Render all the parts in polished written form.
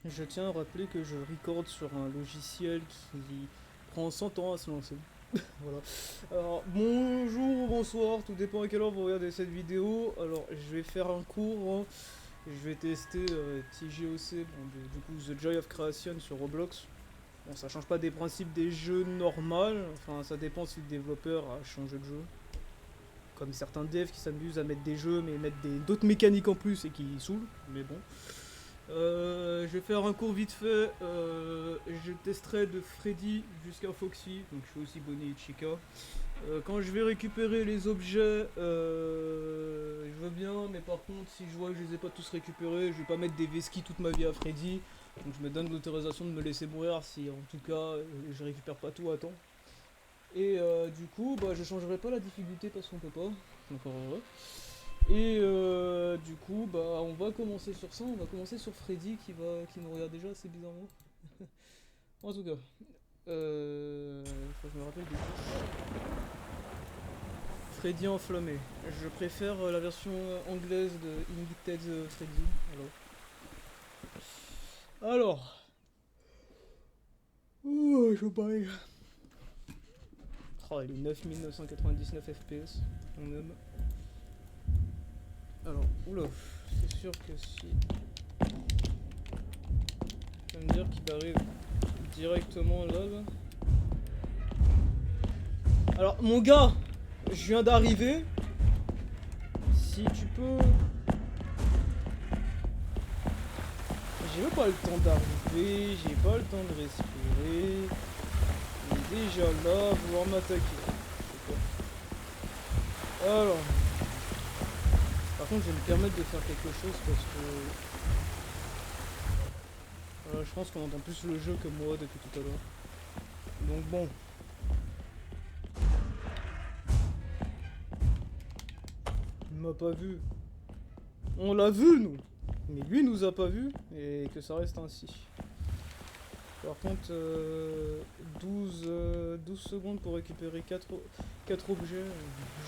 Je tiens à rappeler que je recorde sur un logiciel qui prend 100 ans à se lancer. Voilà. Alors, bonjour ou bonsoir, tout dépend à quelle heure vous regardez cette vidéo. Alors, je vais faire un cours, hein. Je vais tester TJOC, bon, du coup The Joy of Creation sur Roblox. Bon, ça change pas des principes des jeux normaux, enfin ça dépend si le développeur a changé de jeu. Comme certains devs qui s'amusent à mettre des jeux mais mettre d'autres mécaniques en plus et qui saoulent, mais bon. Je vais faire un cours vite fait. Je testerai de Freddy jusqu'à Foxy, donc je fais aussi Bonnie et Chica. Quand je vais récupérer les objets, je veux bien, mais par contre, si je vois que je les ai pas tous récupérés, je vais pas mettre des vesquis toute ma vie à Freddy. Donc je me donne l'autorisation de me laisser mourir si en tout cas je récupère pas tout à temps. Et du coup, bah, je changerai pas la difficulté parce qu'on peut pas. Encore heureux. Et du coup, bah, on va commencer sur ça. On va commencer sur Freddy qui nous regarde déjà assez bizarrement. En tout cas, faut que je me rappelle des touches. Freddy enflammé. Je préfère la version anglaise de Invicted Freddy. Alors. Oh, je parie. Oh, il est 9999 FPS. On aime. Alors, oula, c'est sûr que si. Ça veut me dire qu'il arrive directement là. Alors, mon gars, je viens d'arriver. Si tu peux. J'ai même pas le temps d'arriver, j'ai pas le temps de respirer. Il est déjà là, vouloir m'attaquer. Alors. Par contre, je vais me permettre de faire quelque chose parce que. Je pense qu'on entend plus le jeu que moi depuis tout à l'heure. Donc bon. Il m'a pas vu. On l'a vu, nous. Mais lui nous a pas vu et que ça reste ainsi. Par contre, 12 secondes pour récupérer 4 objets.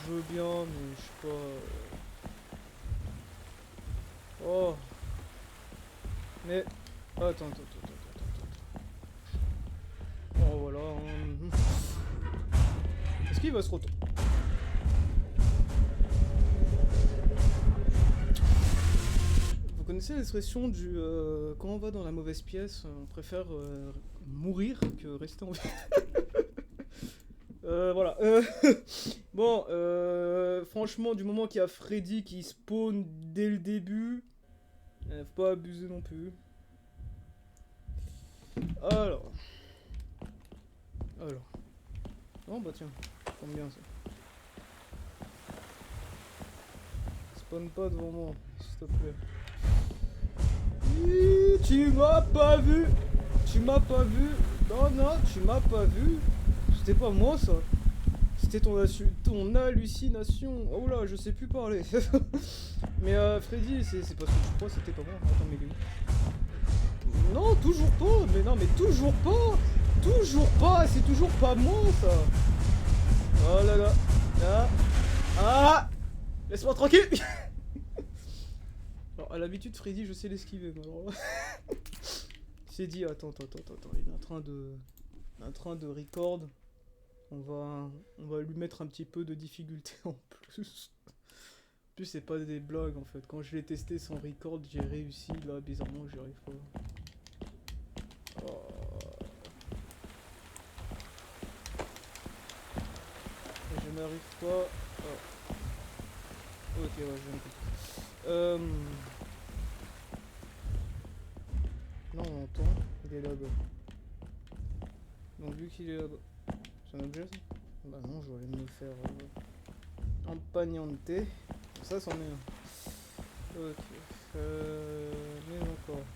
Je veux bien, mais je sais pas. Oh. Mais. Attends. Oh voilà. Est-ce qu'il va se retourner? Vous connaissez l'expression du quand on va dans la mauvaise pièce, on préfère mourir que rester en vie. Voilà. Bon, franchement, du moment qu'il y a Freddy qui spawn dès le début, faut pas abuser non plus. Alors. Non, bah tiens, tombe bien ça. Spawn pas devant moi, s'il te plaît. Tu m'as pas vu. Non, tu m'as pas vu. C'était pas moi ça. C'était ton hallucination. Oh là, je sais plus parler. Mais Freddy, c'est parce que tu crois c'était pas moi. Attends, mais il est où? Non, toujours pas. Mais non, mais toujours pas. C'est toujours pas moi ça. Oh là là. Ah. Laisse-moi tranquille. Alors, à l'habitude, Freddy, je sais l'esquiver. Alors là. C'est dit, attends. Il est en train de record. On va lui mettre un petit peu de difficulté en plus. En plus, c'est pas des blagues en fait. Quand je l'ai testé sans record, j'ai réussi. Là, bizarrement, j'y arrive pas. Oh. Je n'arrive pas. Oh. Ok, ouais, je viens de Non, on entend. Il est là-bas. Donc, vu qu'il est là-bas. C'est un objet ça? Bah non, je vais aller me le faire empagnante. Ça c'en est un. Ok. Mais encore.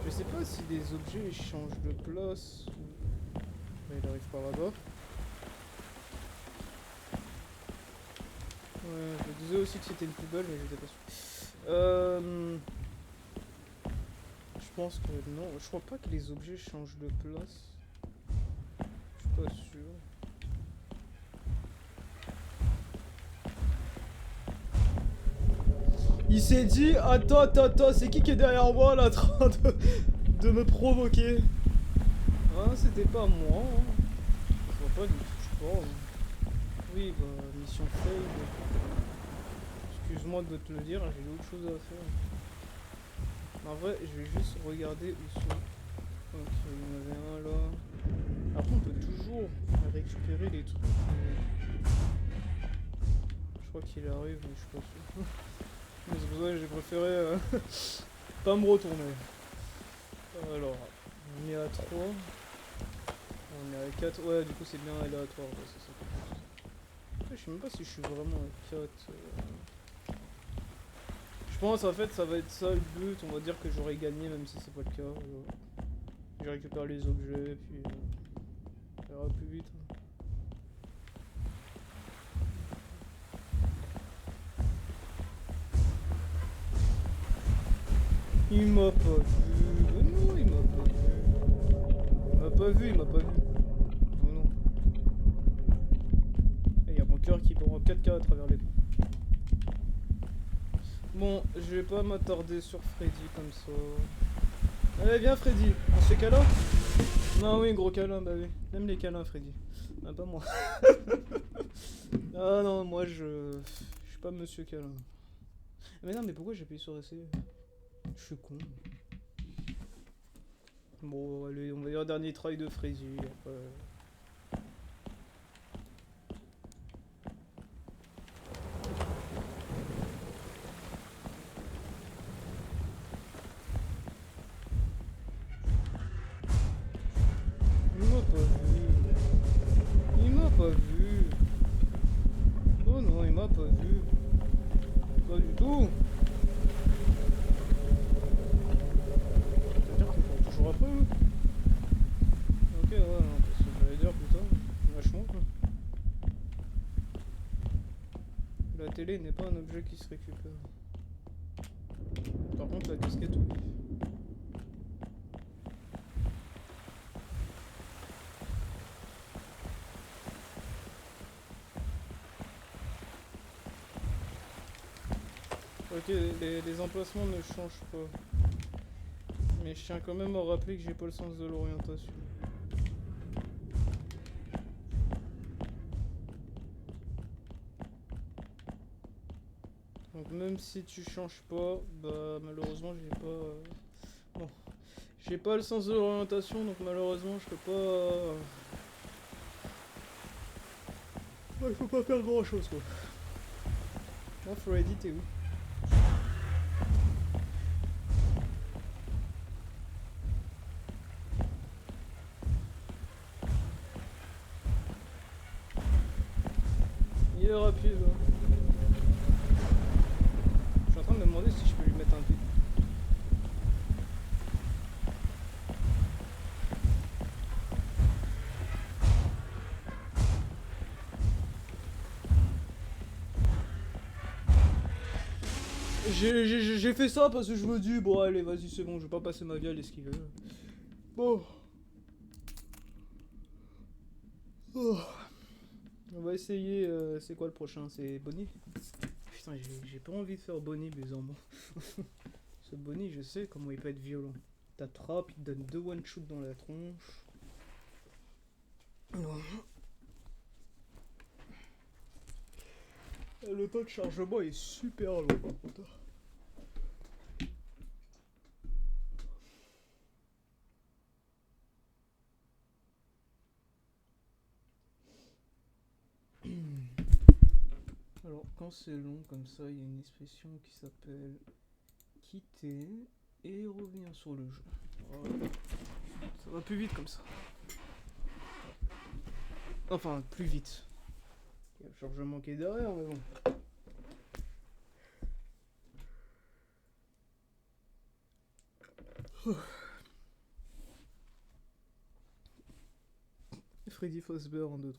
Je sais pas si des objets changent de place. Mais il arrive par là-bas. Ouais, je disais aussi que c'était une poubelle, mais j'étais pas sûr. Je pense que non. Je crois pas que les objets changent de place. Je suis pas sûr. Il s'est dit, attends, c'est qui est derrière moi là, en train de... de me provoquer. Ah, c'était pas moi. Hein. Je vois pas du tout, je sais pas. Oui, bah, mission fail. Excuse-moi de te le dire, j'ai d'autres choses à faire. En vrai, je vais juste regarder où sont. Ok, il y en avait un là. Après, on peut toujours récupérer les trucs. Je crois qu'il arrive, mais je suis pas sûr. Mais c'est pour ça que j'ai préféré pas me retourner. Alors, on est à 3. On est à 4. Ouais, du coup, c'est bien aléatoire. Ouais, c'est ça. Je sais même pas si je suis vraiment à 4. Je pense en fait ça va être ça le but, on va dire que j'aurais gagné même si c'est pas le cas. Je récupère les objets puis ça ira plus vite. Il m'a pas vu. Oh non, il m'a pas vu. Il m'a pas vu, il m'a pas vu. Oh non. Il y a mon cœur qui part en 4K à travers l'écran. Bon, je vais pas m'attarder sur Freddy comme ça. Allez, viens Freddy, on se fait câlin? Non, oui, gros câlin, bah oui. Même les câlins, Freddy. Ah, pas moi. Ah non, moi je suis pas monsieur câlin. Mais non, mais pourquoi j'ai appuyé sur essayer? Je suis con. Bon, allez, on va dire dernier try de Freddy. Après... Il m'a pas vu. Il m'a pas vu. Oh non, il m'a pas vu. Pas du tout. C'est-à-dire qu'on court toujours après, eux. Ok, ouais, non, parce que j'allais dire, putain, vachement quoi. La télé n'est pas un objet qui se récupère. Par contre, la casquette, oui. Ok, les emplacements ne changent pas. Mais je tiens quand même à rappeler que j'ai pas le sens de l'orientation. Donc même si tu changes pas, bah malheureusement j'ai pas... Bon, j'ai pas le sens de l'orientation, donc malheureusement je peux pas... Ouais, il faut pas faire grand chose quoi. Moi, Freddy, t'es où? Il est rapide. Hein. Je suis en train de me demander si je peux lui mettre un pied. J'ai fait ça parce que je me dis, bon allez, vas-y, c'est bon, je vais pas passer ma vie à l'esquiver. Bon. Oh. On va essayer, c'est quoi le prochain? C'est Bonnie? Putain, j'ai pas envie de faire Bonnie, bizarrement. Ce Bonnie, je sais comment il peut être violent. T'attrapes, il te donne 2 one-shoot dans la tronche. Le temps de chargement est super long par contre. Alors, quand c'est long comme ça, il y a une expression qui s'appelle quitter et revenir sur le jeu. Voilà. Ça va plus vite comme ça. Enfin, plus vite. Il y a le chargement qui est derrière, mais bon. Freddy Fazbear en 2-3.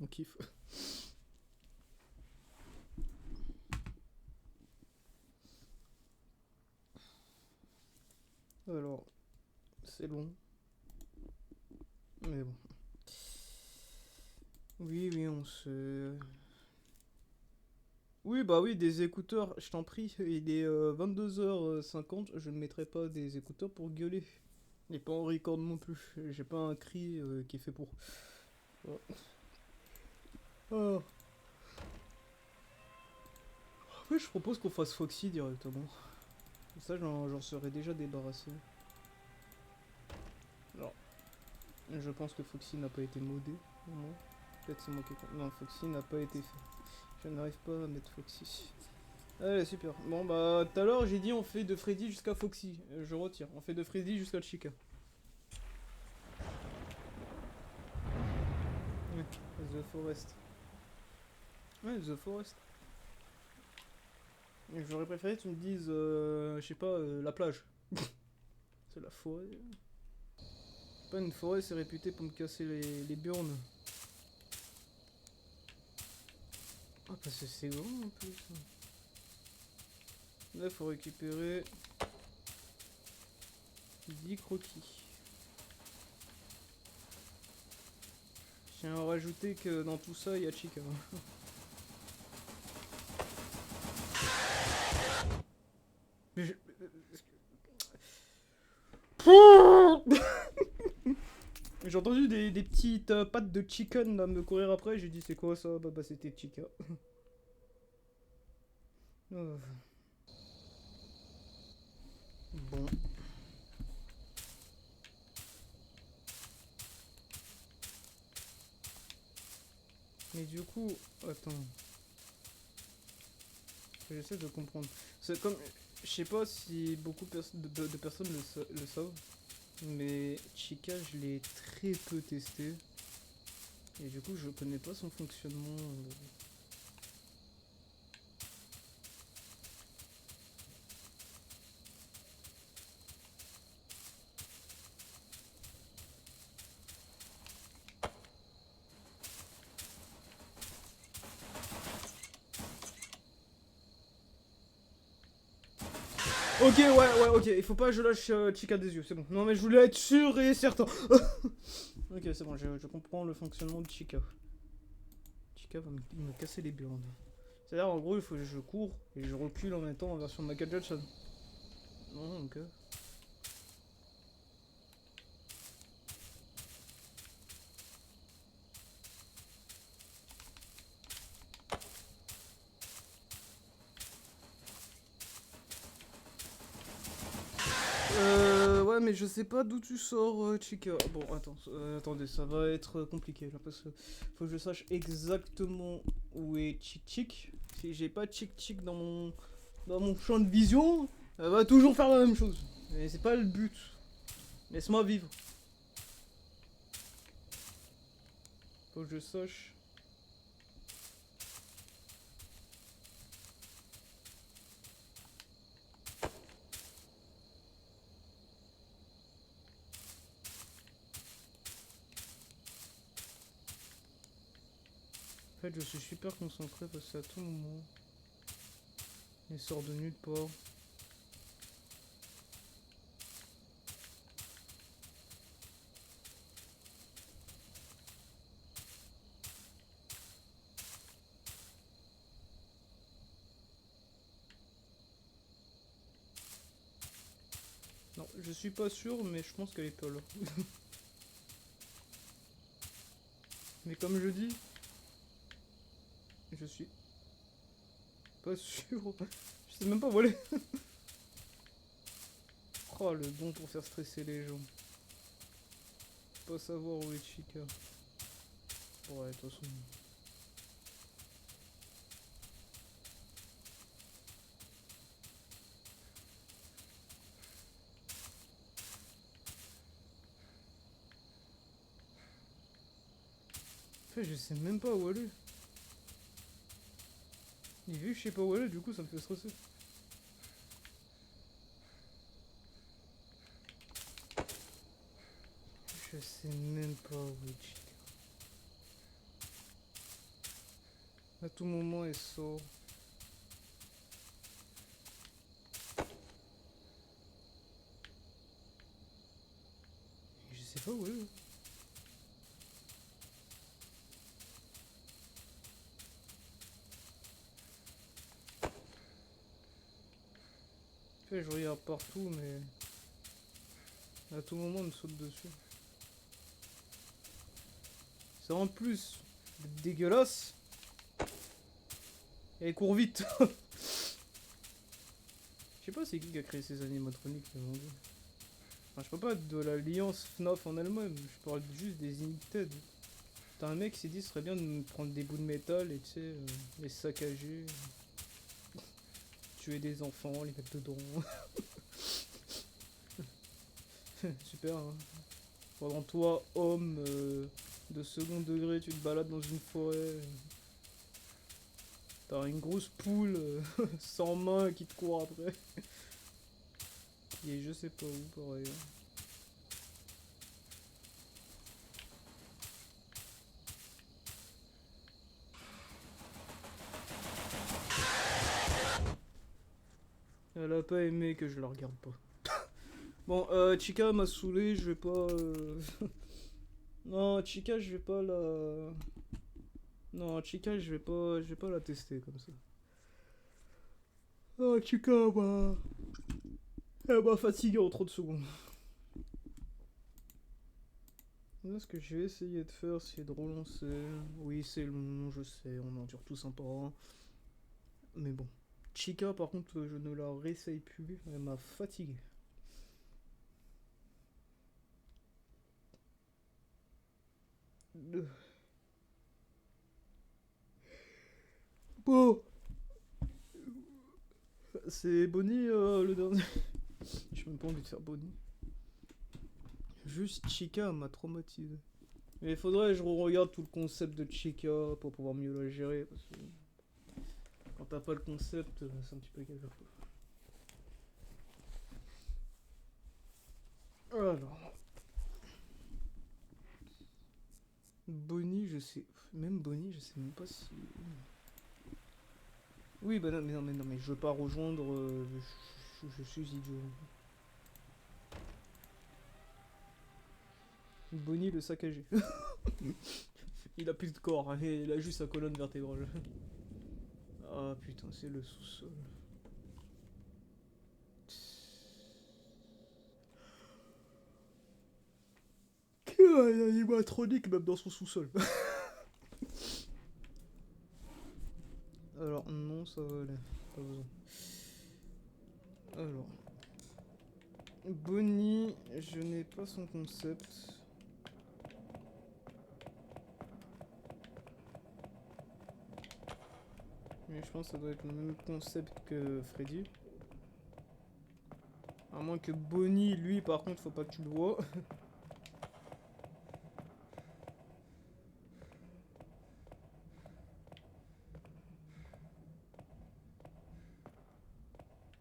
On kiffe. Alors, c'est long. Mais bon. Oui, oui, on se... Oui, bah oui, des écouteurs, je t'en prie. Il est 22h50, je ne mettrai pas des écouteurs pour gueuler. Et pas en record non plus. J'ai pas un cri qui est fait pour. Voilà. Ah. En fait, je propose qu'on fasse Foxy directement. Comme ça, j'en serais déjà débarrassé. Alors, je pense que Foxy n'a pas été modé. Non. Peut-être c'est moi qui ai... Non, Foxy n'a pas été fait. Je n'arrive pas à mettre Foxy. Allez, super. Bon, bah, tout à l'heure, j'ai dit on fait de Freddy jusqu'à Foxy. Je retire. On fait de Freddy jusqu'à Chica. Ouais, The Forest. Ouais, The Forest. J'aurais préféré que tu me dises, je sais pas, la plage. C'est la forêt. Pas une forêt, c'est réputé pour me casser les burnes. Ah, parce que c'est grand en plus. Là, faut récupérer 10 croquis. Je tiens à rajouter que dans tout ça, il y a Chica. Mais je... J'ai entendu des petites pattes de chicken là, me courir après, j'ai dit c'est quoi ça? Bah c'était Chica. Oh. Bon. Mais du coup, attends. J'essaie de comprendre. C'est comme, je sais pas si beaucoup de personnes le savent, mais Chica je l'ai très peu testé. Et du coup je connais pas son fonctionnement. Ok, ouais, ok, il faut pas que je lâche Chica des yeux, c'est bon. Non, mais je voulais être sûr et certain. Ok, c'est bon, je comprends le fonctionnement de Chica. Chica va me casser les burnes. C'est-à-dire, en gros, il faut que je cours et je recule en même temps en version Michael Jackson. Non, ok. Ouais, mais je sais pas d'où tu sors, Chica. Bon, attends, attendez, ça va être compliqué là parce que faut que je sache exactement où est Chick Chick. Si j'ai pas Chick Chick dans mon champ de vision, elle va toujours faire la même chose. Mais c'est pas le but. Laisse-moi vivre. Faut que je sache. En fait, je suis super concentré parce que à tout moment, il sort de nulle part. Non, je suis pas sûr, mais je pense qu'elle est pas là. Mais comme je dis, je suis pas sûr. Je sais même pas où elle est. Oh, le bon pour faire stresser les gens. Pas savoir où est Chica. Ouais, de toute façon. En fait, je sais même pas où elle est. Et vu que je sais pas où elle est, du coup, ça me fait stresser. Je sais même pas où est Chica. À tout moment, elle sort. Et je sais pas où elle est. fait, je regarde partout, mais à tout moment, on me saute dessus. C'est en plus dégueulasse. Et elle court vite. Je sais pas c'est qui a créé ces animatroniques, mais mon dieu. Enfin, je parle pas de l'alliance FNAF en elle-même, je parle juste des Imited. T'as un mec qui s'est dit ce serait bien de me prendre des bouts de métal et tu sais, les saccager, tuer des enfants, les mettre dedans. Super, hein. Pendant toi, homme de second degré, tu te balades dans une forêt. T'as une grosse poule sans main qui te court après. Et je sais pas où, pareil. Elle a pas aimé que je la regarde pas. Bon, Chica m'a saoulé, je vais pas... Non, Chica, je vais pas la... Non, Chica, je vais pas la tester comme ça. Oh, Chica, bah... Elle m'a fatigué en 30 secondes. Là, ce que je vais essayer de faire, c'est de relancer. Oui, c'est long, je sais, on endure tous un par un. Mais bon. Chica, par contre, je ne la réessaye plus, elle m'a fatigué. Bon, c'est Bonnie le dernier. J'ai même pas envie de faire Bonnie. Juste Chica m'a traumatisé. Mais il faudrait que je regarde tout le concept de Chica pour pouvoir mieux la gérer. Parce que quand t'as pas le concept, c'est un petit peu galère. Alors. Bonnie, je sais. Même Bonnie, je sais même pas si. Oui, bah non, mais je veux pas rejoindre. Je suis idiot. Bonnie le saccagé. Il a plus de corps, hein, il a juste sa colonne vertébrale. Ah putain, c'est le sous-sol. Quel animatronique même dans son sous-sol. Alors non, ça va aller, pas besoin. Alors. Bonnie, je n'ai pas son concept. Mais je pense que ça doit être le même concept que Freddy. À moins que Bonnie, lui, par contre, faut pas que tu le vois.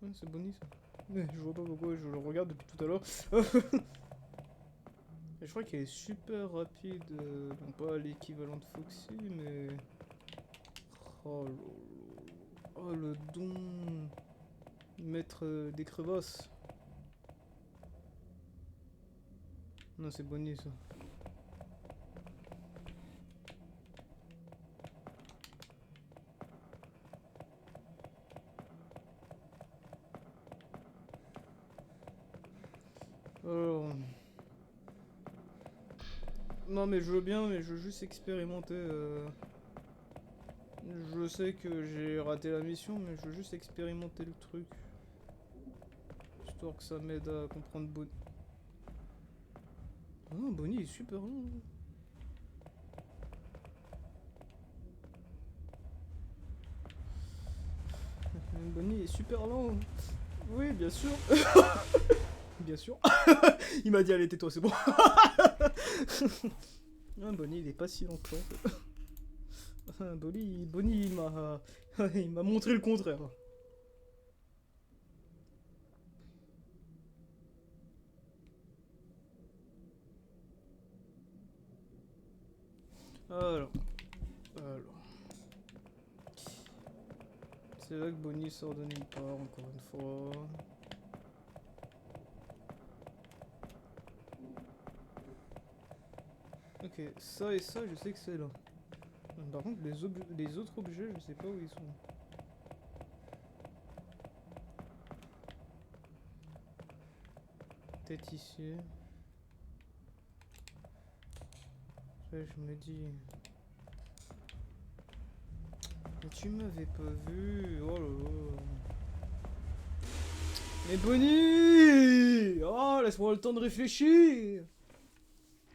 Ouais, c'est Bonnie ça. Mais je vois pas pourquoi je le regarde depuis tout à l'heure. Je crois qu'elle est super rapide. Bon, pas l'équivalent de Foxy, mais. Oh, oh le don. Mettre des crevasses. Non, c'est Bonnie ça. Alors. Non, mais je veux bien, mais je veux juste expérimenter. Je sais que j'ai raté la mission, mais je veux juste expérimenter le truc. Histoire que ça m'aide à comprendre Bonnie. Oh, Bonnie est super long. Bonnie est super lent. Oui, bien sûr. Bien sûr. Il m'a dit allez tais-toi, c'est bon. Ah, Bonnie il est pas si lent que ça. Bonnie il m'a montré le contraire. Alors. C'est là que Bonnie sort de nulle part, encore une fois. Ok, ça et ça, je sais que c'est là. Par contre, les autres objets, je sais pas où ils sont. Peut-être ici. Ouais, je me dis... Mais tu m'avais pas vu. Oh là là. Mais Bonnie! Oh, laisse-moi le temps de réfléchir.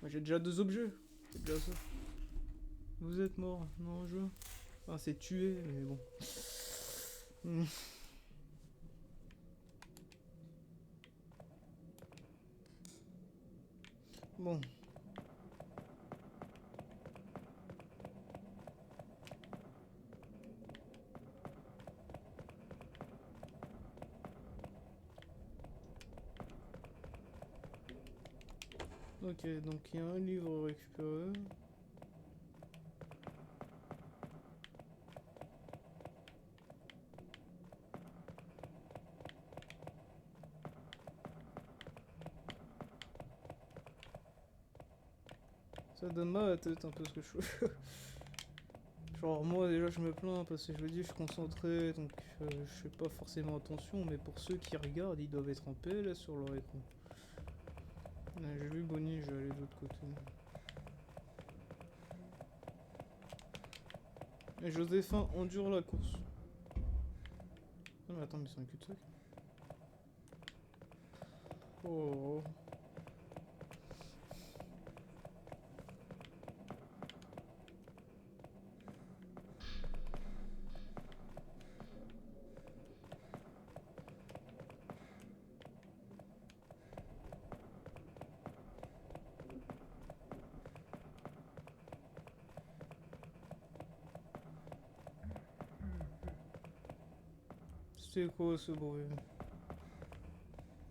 Moi, j'ai déjà 2 objets. C'est déjà ça. Vous êtes mort. Non, je... Enfin, c'est tué, mais bon. Hmm. Bon. Ok, donc il y a un livre récupéré. Ça donne mal à la tête un peu ce que je fais. Genre moi déjà je me plains parce que je me dis je suis concentré donc je fais pas forcément attention, mais pour ceux qui regardent ils doivent être en paix là sur leur écran. Ouais, j'ai vu Bonnie, je vais aller de l'autre côté. Et Joséphin endure la course. Ah mais attends, mais c'est un cul-de-sac. Oh. C'était quoi ce bruit?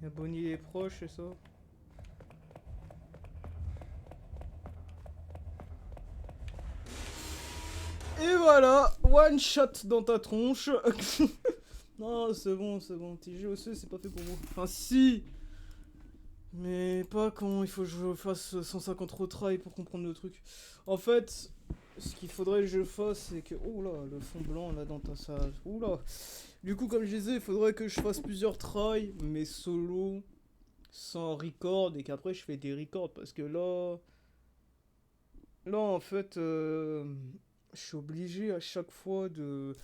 Y'a Bonnie et proche et ça? Et voilà, one shot dans ta tronche. Non, c'est bon, c'est bon. TGOC, c'est pas fait pour moi. Enfin, si, mais pas quand il faut que je fasse 150 retries pour comprendre le truc. En fait, ce qu'il faudrait que je fasse, c'est que... Oh là, le fond blanc là dans ta salle. Ouh là. Du coup, comme je disais, il faudrait que je fasse plusieurs tries, mais solo, sans record, et qu'après je fais des records. Parce que là... Là, en fait, je suis obligé à chaque fois de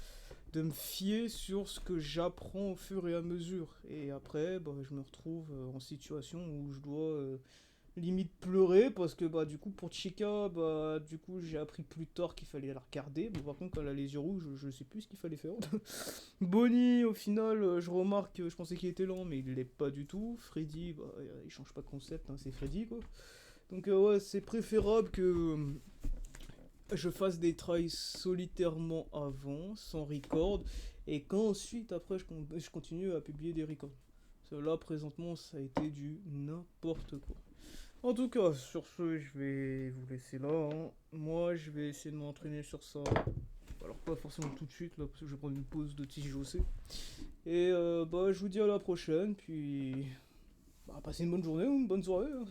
me fier sur ce que j'apprends au fur et à mesure. Et après, bah, je me retrouve en situation où je dois limite pleurer parce que bah du coup pour Chica, bah du coup j'ai appris plus tard qu'il fallait la regarder. Bon par contre quand elle a les yeux rouges, je sais plus ce qu'il fallait faire. Bonnie, au final, je remarque, je pensais qu'il était lent mais il l'est pas du tout. Freddy, bah il change pas de concept, hein, c'est Freddy quoi. Donc ouais, c'est préférable que je fasse des tries solitairement avant, sans record, et qu'ensuite, après, je continue à publier des records. Parce que là, présentement, ça a été du n'importe quoi. En tout cas, sur ce, je vais vous laisser là, hein. Moi, je vais essayer de m'entraîner sur ça. Alors, pas forcément tout de suite, là, parce que je vais prendre une pause de TJOC. Et bah, je vous dis à la prochaine, puis... Bah, passez une bonne journée ou une bonne soirée, hein.